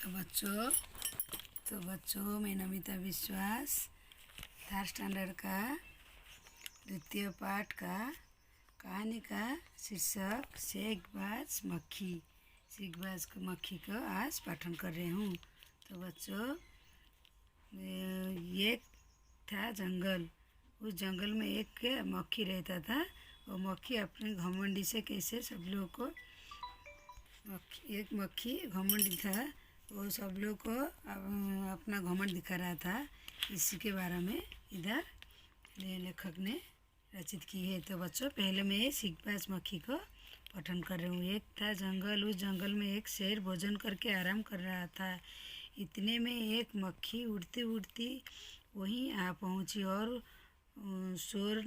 तो बच्चों मैं नमिता विश्वास थर्ड स्टैंडर्ड का द्वितीय पाठ का कहानी का शीर्षक शेखबाज मक्खी को आज पाठन कर रही हूँ। तो बच्चों एक था जंगल। उस जंगल में एक मक्खी रहता था। वो मक्खी अपने घमंडी से कैसे सब लोगों को एक मक्खी घमंडी था। वो सब लोग को अपना घमंड दिखा रहा था। इसी के बारे में इधर लेखक ने रचित की है। तो बच्चों पहले मैं शेखबाज मक्खी को पठन कर रही हूँ। एक था जंगल। उस जंगल में एक शेर भोजन करके आराम कर रहा था। इतने में एक मक्खी उड़ती उड़ती वहीं आ पहुँची और शेर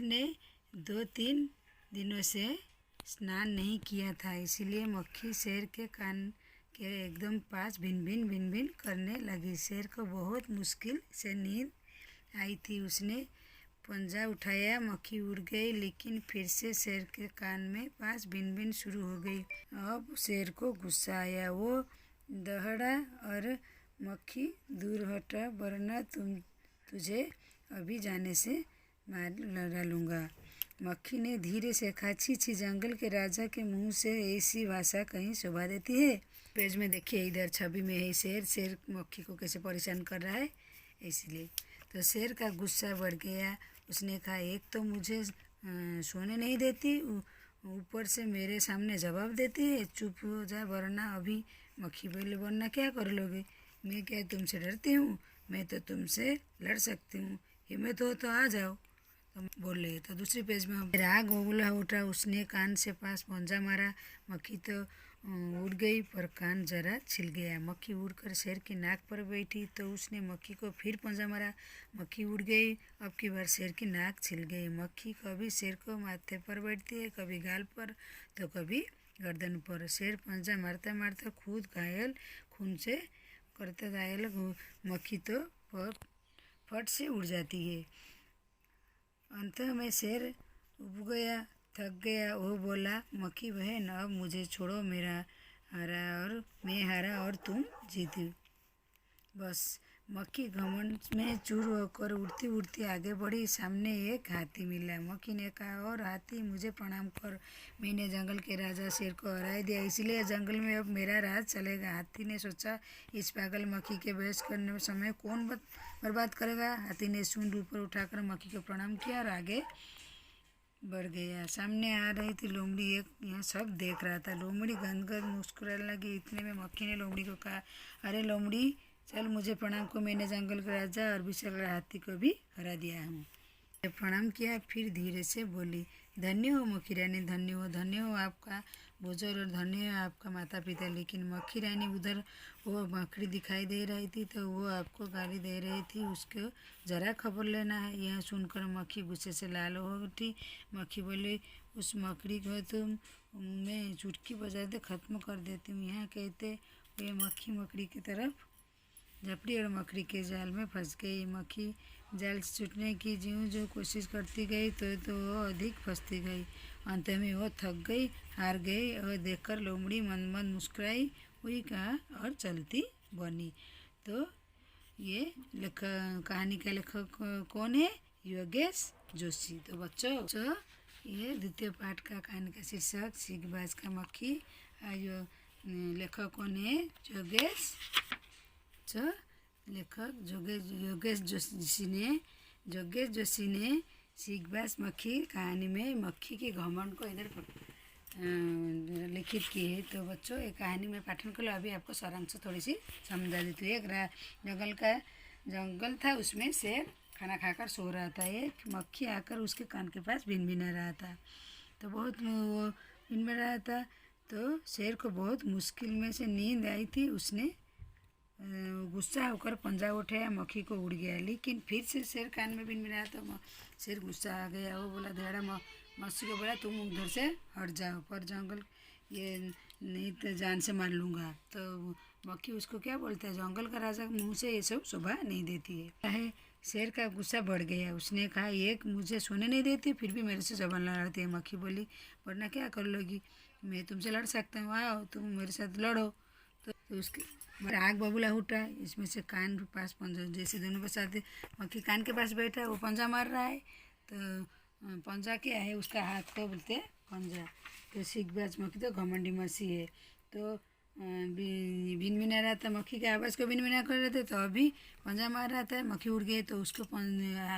ने 2-3 दिनों से स्नान नहीं किया था। इसीलिए मक्खी शेर के कान के एकदम पास भिन भिन करने लगी। शेर को बहुत मुश्किल से नींद आई थी। उसने पंजा उठाया, मक्खी उड़ गई, लेकिन फिर से शेर के कान में पास भिन शुरू हो गई। अब शेर को गुस्सा आया। वो दहड़ा और मक्खी दूर हटा, वरना तुझे अभी जाने से मार डालूंगा। मक्खी ने धीरे से कहा, छी जंगल के राजा के मुंह से ऐसी भाषा कहीं शोभा देती है। पेज में देखिए, इधर छवि में है शेर मक्खी को कैसे परेशान कर रहा है। इसलिए तो शेर का गुस्सा बढ़ गया। उसने कहा, एक तो मुझे सोने नहीं देती, ऊपर से मेरे सामने जवाब देती है। चुप हो जा, वरना अभी। मक्खी बोले, वरना क्या कर लोगे? मैं क्या तुमसे डरती हूँ? मैं तो तुमसे लड़ सकती हूँ। हिम्मत हो तो आ जाओ। तो बोले। तो दूसरी पेज में राग बबूला उठा। उसने कान से पास पंजा मारा। मक्खी तो उड़ गई, पर कान जरा छिल गया। मक्खी उड़कर शेर की नाक पर बैठी तो उसने मक्खी को फिर पंजा मारा। मक्खी उड़ गई। अब की बार शेर की नाक छिल गई। मक्खी कभी शेर को माथे पर बैठती है, कभी गाल पर, तो कभी गर्दन पर। शेर पंजा मारता मारता खुद घायल, खून से करता घायल। मक्खी तो फट से उड़ जाती है। अंत में शेर उब गया, थक गया। वो बोला, मक्खी बहन, अब मुझे छोड़ो। मैं हारा और तुम जीती। बस मक्खी घमंड में चूर होकर उड़ती उड़ती आगे बढ़ी। सामने एक हाथी मिला। मक्खी ने कहा, और हाथी, मुझे प्रणाम कर। मैंने जंगल के राजा शेर को हरा दिया, इसलिए जंगल में अब मेरा राज चलेगा। हाथी ने सोचा, इस पागल मक्खी के बहस करने में समय कौन बर्बाद करेगा। हाथी ने सूंड ऊपर उठाकर मक्खी को प्रणाम किया और आगे बढ़ गया। सामने आ रही थी लोमड़ी। एक यहाँ सब देख रहा था। लोमड़ी गदगद मुस्कुराने लगी। इतने में मक्खी ने लोमड़ी को कहा, अरे लोमड़ी, चल मुझे प्रणाम को। मैंने जंगल के राजा और विशाल हाथी को भी हरा दिया हूँ। प्रणाम किया, फिर धीरे से बोली, धन्य हो मक्खी रानी, धन्य हो आपका बुजुर्ग और धन्य हो आपका माता पिता। लेकिन मक्खी रानी, उधर वो मकड़ी दिखाई दे रही थी, तो वो आपको गाली दे रही थी, उसको ज़रा खबर लेना है। यह सुनकर मक्खी गुस्से से लाल हो उठी। मक्खी बोली, उस मकड़ी को तुम मैं चुटकी बजाते ख़त्म कर देती हूँ। यहाँ कहते हुए मक्खी मकड़ी की तरफ झपटी और मकड़ी के जाल में फंस गई। मक्खी जाल से छूटने की जो कोशिश करती गई तो वो अधिक फंसती गई। अंत में वो थक गई, हार गई। और देखकर लोमड़ी मंद मुस्कुराई हुई कहा और चलती बनी। तो ये कहानी का लेखक कौन है? योगेश जोशी। तो बच्चों, ये द्वितीय पाठ का कहानी का शीर्षक शेखबाज का मक्खी। जो लेखक कौन है? लेखक योगेश जोशी ने शेखबाज मक्खी कहानी में मक्खी के घमंड को इधर लिखित की है। तो बच्चों, एक कहानी में पाठन कर लो। अभी आपको सारांश थोड़ी सी समझा देती हूँ। एक जंगल था, उसमें शेर खाना खाकर सो रहा था। एक मक्खी आकर उसके कान के पास भिनभिना रहा था। तो बहुत वो भिनभिना रहा था, तो शेर को बहुत मुश्किल में से नींद आई थी। उसने गुस्सा होकर पंजा उठाया, मक्खी को उड़ गया। लेकिन फिर से शेर कान में भिनभिनाया तो शेर गुस्सा आ गया। वो बोला, दहड़ा मक्खी को बोला, तुम उधर से हट जाओ, पर जंगल ये नहीं तो जान से मार लूँगा। तो मक्खी उसको क्या बोलता है, जंगल का राजा मुँह से ये सब शोभा नहीं देती है। शेर का गुस्सा बढ़ गया। उसने कहा, एक मुझे सोने नहीं देती, फिर भी मेरे से जबान लड़ाती है। मक्खी बोली, वरना क्या कर लोगी? मैं तुमसे लड़ सकता हूँ, आओ तुम मेरे साथ लड़ो। तो उसके बाद आग बबूला उठा, इसमें से कान के पास पंजा, जैसे दोनों के साथ मक्खी कान के पास बैठा है, वो पंजा मार रहा है। तो पंजा क्या है, उसका हाथ को बोलते हैं पंजा। तो सिकबाज मक्खी तो घमंडी मसी है। तो बिन बिना रहा था, मक्खी के आवाज़ को बिन बिना कर रहे थे, तो अभी पंजा मार रहा था, मक्खी उड़ गई तो उसको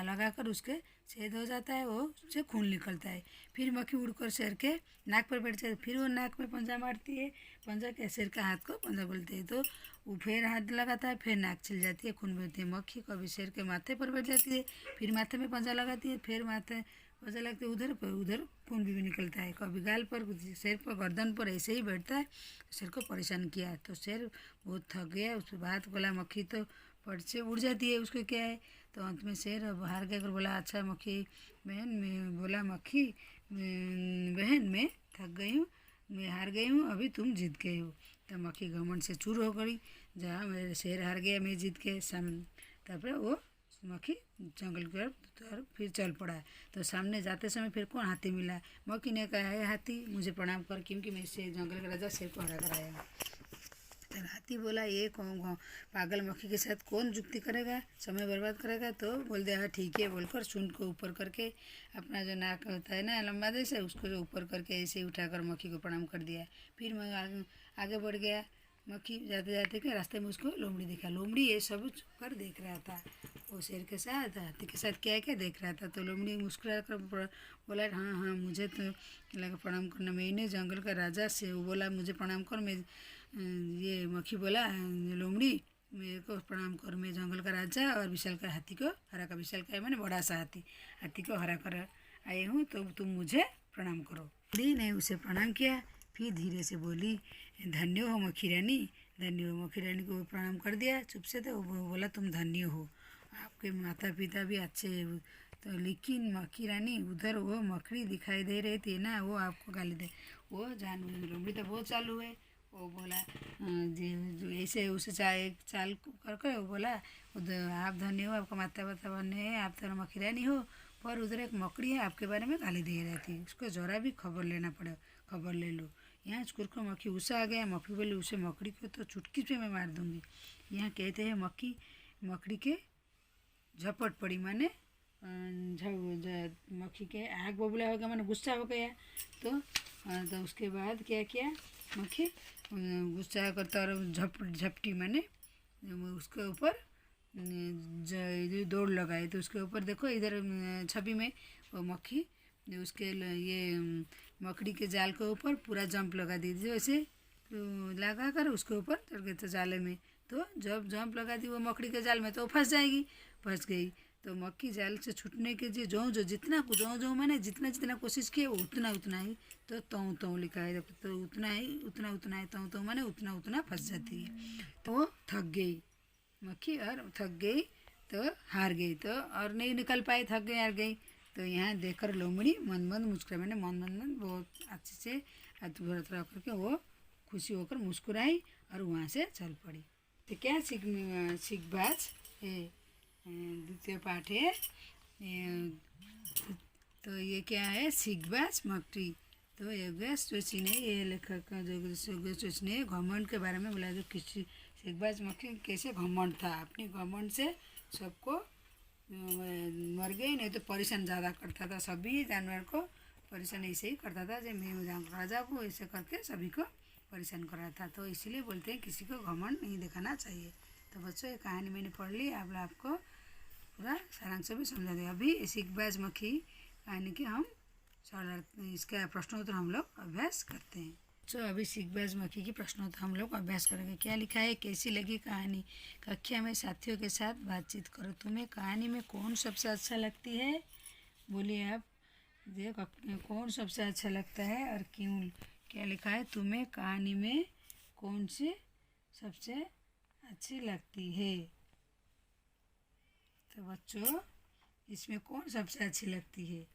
लगा कर उसके छेद हो जाता है, वो उससे खून निकलता है। फिर मक्खी उड़कर शेर के नाक पर बैठ जाती है, फिर वो नाक में पंजा मारती है। पंजा के शेर का हाथ को पंजा बोलते हैं। तो वो फिर हाथ लगाता है, फिर नाक चल जाती है, खून बहती है। मक्खी कभी शेर के माथे पर बैठ जाती है, फिर माथे में पंजा लगाती है, फिर माथे पंजा लगते उधर पर, उधर खून भी निकलता है। कभी गाल पर, शेर पर, गर्दन पर ऐसे ही बैठता है। शेर को परेशान किया तो शेर बहुत थक गया। उसके बाद बोला मक्खी तो फट से उड़ जाती है, उसको क्या है। तो अंत में शेर अब हार गया कर बोला, अच्छा मक्खी बहन, मैं बोला मक्खी बहन मैं थक गई हूँ, मैं हार गई हूँ, अभी तुम जीत गई हो। तो मक्खी घमंड से चूर हो गई, जहाँ मेरे शेर हार गया, मैं जीत के तापर वो मक्खी जंगल की तरफ फिर चल पड़ा। तो सामने जाते समय फिर कौन हाथी मिला। मक्खी ने कहा, है हाथी मुझे प्रणाम कर, क्योंकि मैं से जंगल का राजा शेर को हरा कर आया हूँ। तो हाथी बोला, ये कौन पागल मक्खी के साथ कौन जुक्ति करेगा, समय बर्बाद करेगा। तो बोल दिया, हाँ ठीक है बोलकर सूंड को ऊपर करके, अपना जो नाक होता है ना लंबा जैसे, उसको जो ऊपर करके ऐसे ही उठाकर मक्खी को प्रणाम कर दिया। फिर मैं आगे बढ़ गया। मक्खी जाते जाते के रास्ते में उसको लोमड़ी दिखा। लोमड़ी ये सब कर देख रहा था, वो शेर के साथ हाथी के साथ क्या क्या देख रहा था। तो लोमड़ी मुस्कुरा कर बोला, हाँ हाँ मुझे तो लगा प्रणाम करना, मैं इन्हें जंगल का राजा से। वो बोला मुझे प्रणाम कर, मैं ये मक्खी बोला, लोमड़ी मेरे को प्रणाम कर, मैं जंगल का राजा और विशाल का हाथी को हरा कर, विशाल का मैंने बड़ा सा हाथी, हाथी को हरा कर आई हूँ, तो तुम मुझे प्रणाम करो। लोमड़ी ने उसे प्रणाम किया, फिर धीरे से बोली, धन्य हो मक्खी रानी, धन्य हो। मक्खी रानी को प्रणाम कर दिया चुप से। तो वो बोला, तुम धन्य हो, आपके माता पिता भी अच्छे हैं। तो लेकिन मक्खी रानी, उधर वो मकड़ी दिखाई दे रही थी ना, वो आपको गाली दे, वो जान लोमड़ी तो बहुत चालू है। वो बोला जी ऐसे उसे चाल कर कर वो बोला, उधर आप धन्य हो, आपका माता पिता बने हैं, आप तो मक्खी रानी हो, पर उधर एक मकड़ी है आपके बारे में गाली दे रही थी, उसको ज़रा भी खबर लेना पड़े, खबर ले लो। यहाँ चुर को मक्खी गुस्सा आ गया। मक्खी बोली, उसे मकड़ी को तो चुटकी पे मैं मार दूंगी। यहाँ कहते हैं मक्खी मकड़ी के झपट पड़ी, माने मक्खी के आग बबूला हो गया, माने गुस्सा हो गया। तो उसके बाद क्या किया, मक्खी गुस्सा करता और झपटी माने उसके ऊपर दौड़ लगाए। तो उसके ऊपर देखो इधर छवि में वो मक्खी उसके ये मकड़ी के जाल के ऊपर पूरा जंप लगा दी थी, वैसे तो लगा कर उसके ऊपर चढ़ गए थे जाले में। तो जब जंप लगा दी वो मकड़ी के जाल में, तो फंस जाएगी, फंस गई। तो मक्खी जाल से छूटने के लिए जो जितना मैंने जितना कोशिश किया वो उतना ही, तो तों लिखा है, तो उतना है, तो मैंने उतना फंस जाती है। तो वो थक गई मक्खी और थक गई, तो हार गई, तो और नहीं निकल पाई, थक गई, हार गई। तो यहाँ देखकर लोमड़ी मन मुस्कुरा, मैंने मन बहुत अच्छे से हाथ करके वो खुशी होकर मुस्कुराई और वहाँ से चल पड़ी। तो क्या सीखबाज है, द्वितीय पाठ है। तो ये क्या है, सीखबाज मकड़ी। तो योगेश जोशी ने, ये लेखक योगेश जोशी ने घमंड के बारे में बोला, जो किसी सीखबाज मक्खी कैसे घमंड था, अपनी घमंड से सबको मर गई, नहीं तो परेशान ज़्यादा करता था, सभी जानवर को परेशान ऐसे ही करता था, जब मैं राजा को ऐसे करके सभी को परेशान कर रहा था। तो इसीलिए बोलते हैं किसी को घमंड नहीं दिखाना चाहिए। तो बच्चों ये कहानी मैंने पढ़ ली, अब आपको पूरा सारांश भी समझा दिया। अभी सीखबाज मक्खी कहानी के हम इसका प्रश्नोत्तर हम लोग अभ्यास करते हैं। तो अभी सीखबाज मक्खी की प्रश्नोत्तर हम लोग अभ्यास करेंगे। क्या लिखा है, कैसी लगी कहानी, कक्षा में साथियों के साथ बातचीत करो। तुम्हें कहानी में कौन सबसे अच्छा लगती है, बोलिए आप, देखो कौन सबसे अच्छा लगता है और क्यों। क्या लिखा है, तुम्हें कहानी में कौन सी सबसे अच्छी लगती है। तो बच्चों इसमें कौन सबसे अच्छी लगती है,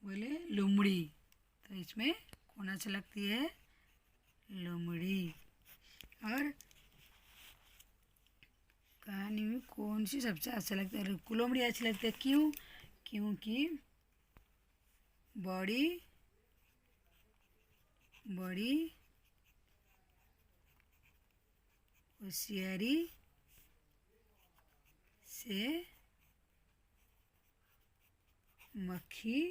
बोले लोमड़ी। तो इसमें कौन अच्छी लगती है, लोमड़ी। और कहानी में कौन सी सबसे अच्छा लगता है, लोमड़ी अच्छी लगती है, क्यों, क्योंकि बड़ी बड़ी होशियारी से मक्खी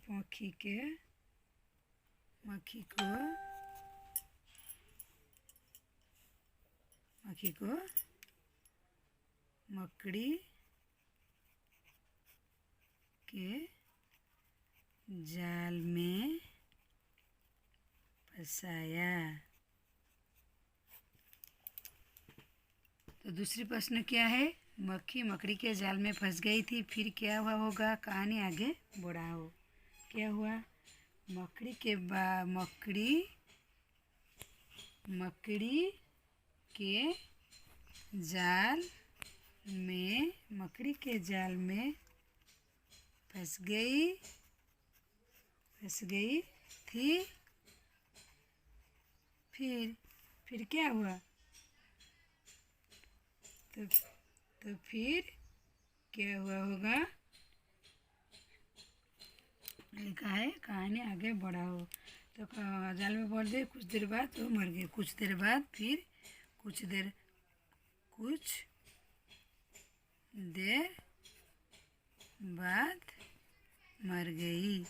मक्खी के मक्खी को मकड़ी के जाल में फंसाया। तो दूसरी प्रश्न क्या है? मक्खी मकड़ी के जाल में फंस गई थी, फिर क्या हुआ होगा? कहानी आगे बढ़ाओ। क्या हुआ? मकड़ी के मकड़ी के जाल में फंस गई थी। फिर क्या हुआ? तो फिर क्या हुआ होगा? लिखा है कहानी आगे बढ़ाओ। तो जाल में पड़ गए, कुछ देर बाद वो मर गए। कुछ देर बाद मर गई।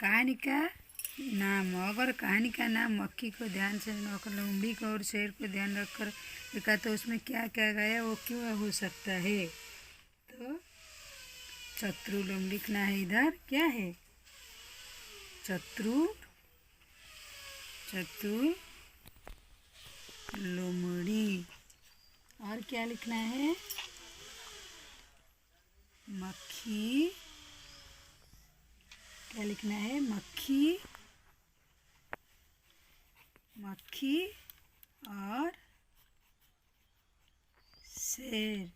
कहानी का नाम। अगर कहानी का नाम मक्खी को ध्यान से नौकर लोमड़ी को और शेर को ध्यान रखकर लिखा तो उसमें क्या क्या गया वो क्यों हो सकता है? तो चतुर लोमड़ी लिखना है इधर। क्या है? चतुर लोमड़ी। और क्या लिखना है? मक्खी। क्या लिखना है? मक्खी और शेर।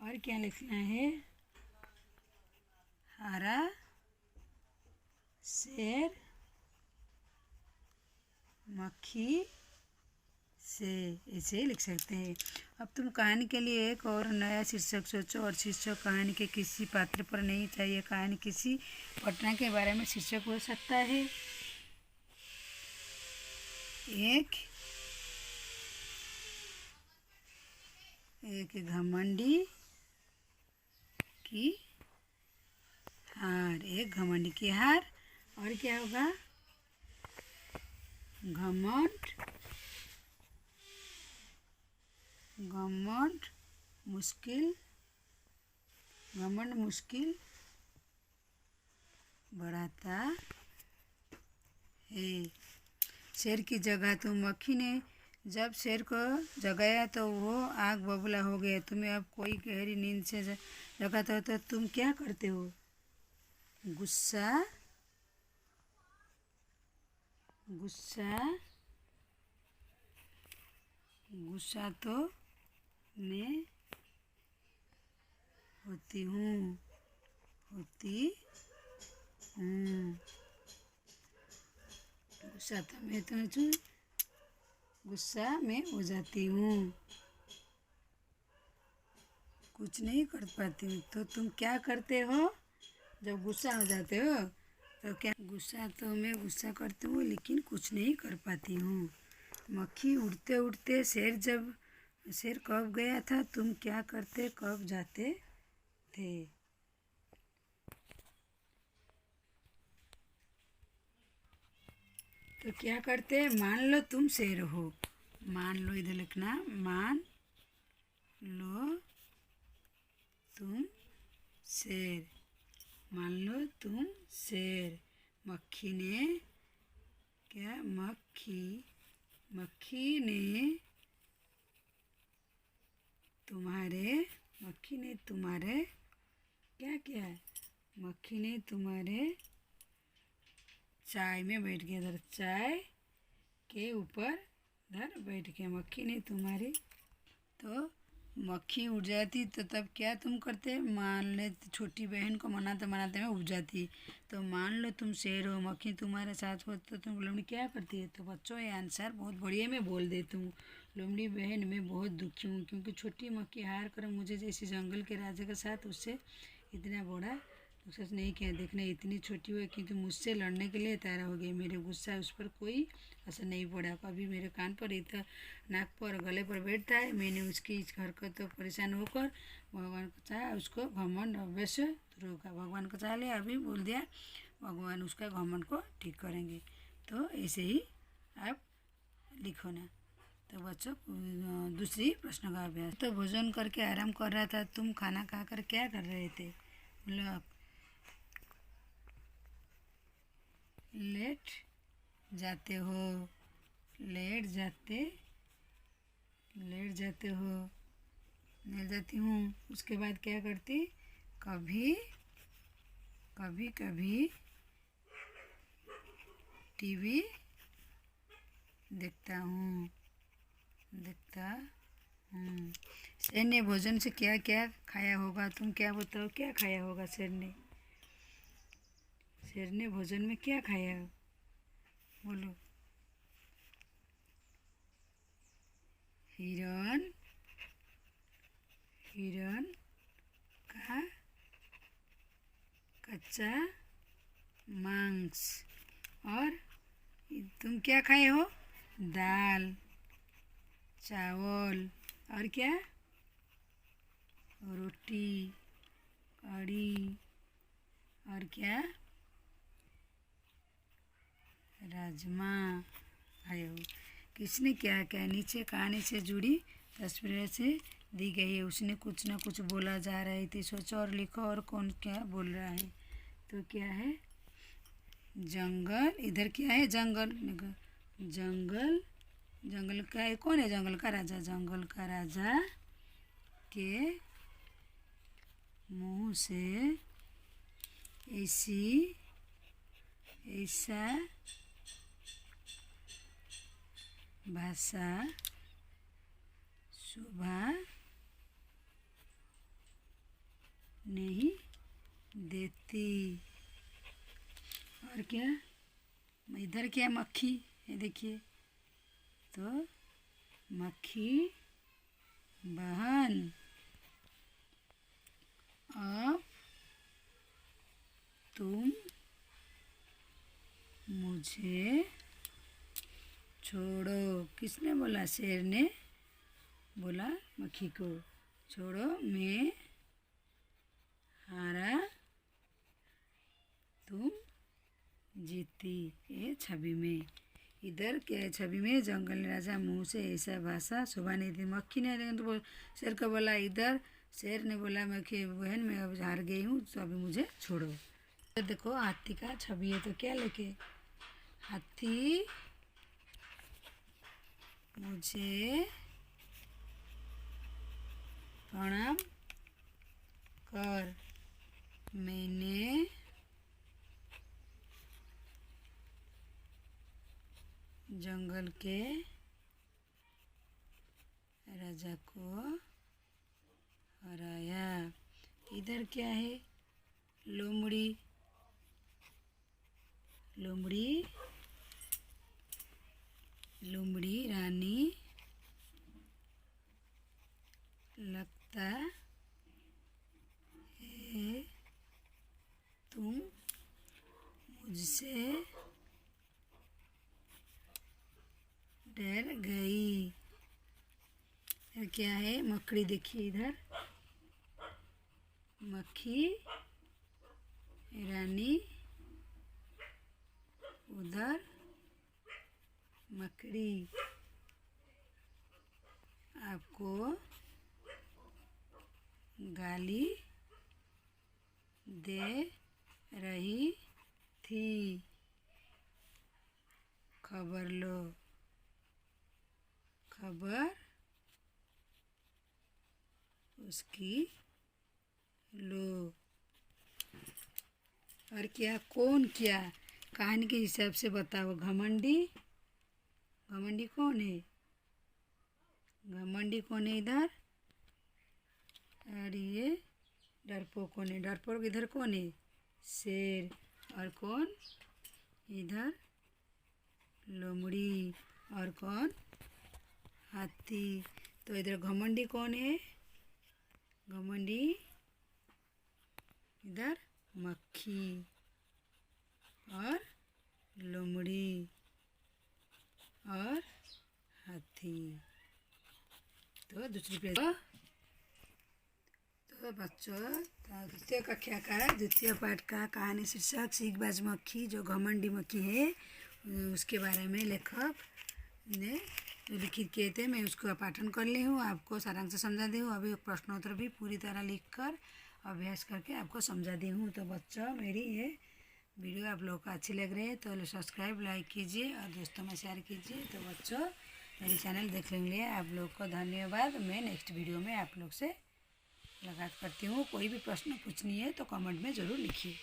और क्या लिखना है? हरा शेर मक्खी से। ऐसे ही लिख सकते हैं। अब तुम कहानी के लिए एक और नया शीर्षक सोचो और शीर्षक कहानी के किसी पात्र पर नहीं चाहिए। कहानी किसी घटना के बारे में शीर्षक हो सकता है। एक घमंडी की हार। एक घमंडी की हार। और क्या होगा? घमंड मुश्किल बढ़ाता है। शेर की जगह। तो मक्खी ने जब शेर को जगाया तो वो आग बबूला हो गया। तुम्हें अब कोई गहरी नींद से जगाता हो तो तुम क्या करते हो? गुस्सा तो मैं होती हूँ। गुस्सा में हो जाती हूँ, कुछ नहीं कर पाती हूँ। तो तुम क्या करते हो जब गुस्सा हो जाते हो? तो क्या? मैं गुस्सा करती हूँ लेकिन कुछ नहीं कर पाती हूँ। मक्खी उड़ते उड़ते शेर कब गया था? तुम क्या करते कब जाते थे? तो क्या करते? मान लो तुम शेर हो। मान लो, इधर लिखना, मान लो तुम शेर। मान लो तुम शेर। मक्खी ने तुम्हारे क्या किया? मक्खी ने तुम्हारे चाय में बैठ गया। इधर चाय के ऊपर इधर बैठ गया। मक्खी ने तुम्हारी। तो मक्खी उड़ जाती तो तब क्या तुम करते? मान ले छोटी बहन को मनाते मनाते में उड़ जाती। तो मान लो तुम शेर हो, मक्खी तुम्हारे साथ हो तो तुम लोमड़ी क्या करती है? तो बच्चों ये आंसर बहुत बढ़िया मैं बोल देती हूँ। लोमड़ी बहन मैं बहुत दुखी हूँ क्योंकि छोटी मक्खी हार कर मुझे जैसे जंगल के राजा के साथ उससे इतना बड़ा तो सच नहीं किया, देखना इतनी छोटी हुई कि तुम मुझसे लड़ने के लिए तैयार हो गई। मेरे गुस्सा उस पर कोई असर नहीं पड़ा। कभी मेरे कान पर, इधर नाक पर, गले पर बैठता है। मैंने उसकी इस हरकत तो परेशान होकर भगवान को चाहा, उसको घमंड अवश्य रोका। भगवान को चाह लिया, अभी बोल दिया, भगवान उसका घमंड को ठीक करेंगे। तो ऐसे ही आप लिखो ना। तो बच्चों दूसरी प्रश्न का अभ्यास। तो भोजन करके आराम कर रहा था, तुम खाना खाकर क्या कर रहे थे? बोला लेट जाते हो, लेट जाते, लेट जाते हो, लेट जाती हूँ। उसके बाद क्या करती? कभी कभी कभी टीवी देखता हूँ, देखता हूँ। शेर ने भोजन से क्या क्या खाया होगा? तुम क्या बताओ, क्या खाया होगा शेर ने? शेर ने भोजन में क्या खाया? बोलो। हिरन, हिरन का कच्चा मांस। और तुम क्या खाए हो? दाल, चावल, और क्या? रोटी, कढ़ी, और क्या? राजमा खाए हो। किसने क्या क्या? नीचे कहानी से जुड़ी तस्वीरें से दी गई है। उसने कुछ ना कुछ बोला जा रही थी, सोचो और लिखो और कौन क्या बोल रहा है। तो क्या है? जंगल, इधर क्या है? जंगल, जंगल, जंगल का है, कौन है? जंगल का राजा। जंगल का राजा के मुंह से ऐसा भाषा शोभा नहीं देती। और क्या? इधर क्या? मक्खी है, देखिए। तो मक्खी बहन, अब तुम मुझे छोड़ो। किसने बोला? शेर ने बोला मक्खी को, छोड़ो, मैं हारा, तुम जीती। ये छवि में, इधर क्या है? छवि में जंगल राजा मुंह से ऐसा भाषा शोभा नहीं थी। मक्खी ने तो शेर को बोला, इधर शेर ने बोला मक्खी बहन मैं अब हार गई हूँ, तो अभी मुझे छोड़ो। तो देखो हाथी का छवि है, तो क्या लिखे? हाथी मुझे प्रणाम कर, मैंने जंगल के राजा को हराया। इधर क्या है? लोमड़ी, लोमड़ी, लोमड़ी रानी लगता है तुम मुझसे डर गई। क्या है? मकड़ी, देखिए इधर मक्खी रानी, उधर मकड़ी आपको गाली दे रही थी, खबर लो, खबर उसकी लो। और क्या? कौन क्या? कहानी के हिसाब से बताओ। घमंडी, घमंडी कौन है? घमंडी कौन है इधर? और ये डरपोक कौन है? डरपोक इधर कौन है? शेर। और कौन इधर? लोमड़ी। और कौन? हाथी। तो इधर घमंडी कौन है? घमंडी इधर मक्खी और लोमड़ी और हाथी। तो दूसरी पेज तो बच्चों द्वितीय कक्षा का द्वितीय पाठ का कहानी शीर्षक सीखबाज मक्खी जो घमंडी मक्खी है उसके बारे में लेखक ने जो लिखित किए थे मैं उसको पाठन कर ली हूँ, आपको सारांश समझा दी हूँ। अभी प्रश्नोत्तर भी पूरी तरह लिखकर अभ्यास करके आपको समझा दी हूँ। तो बच्चों मेरी ये वीडियो आप लोगों को अच्छी लग रही है तो सब्सक्राइब लाइक कीजिए और दोस्तों में शेयर कीजिए। तो बच्चों मेरी चैनल देखने के लिए आप लोग को धन्यवाद। मैं नेक्स्ट वीडियो में आप लोग से मुलाकात करती हूँ। कोई भी प्रश्न पूछनी है तो कमेंट में ज़रूर लिखिए।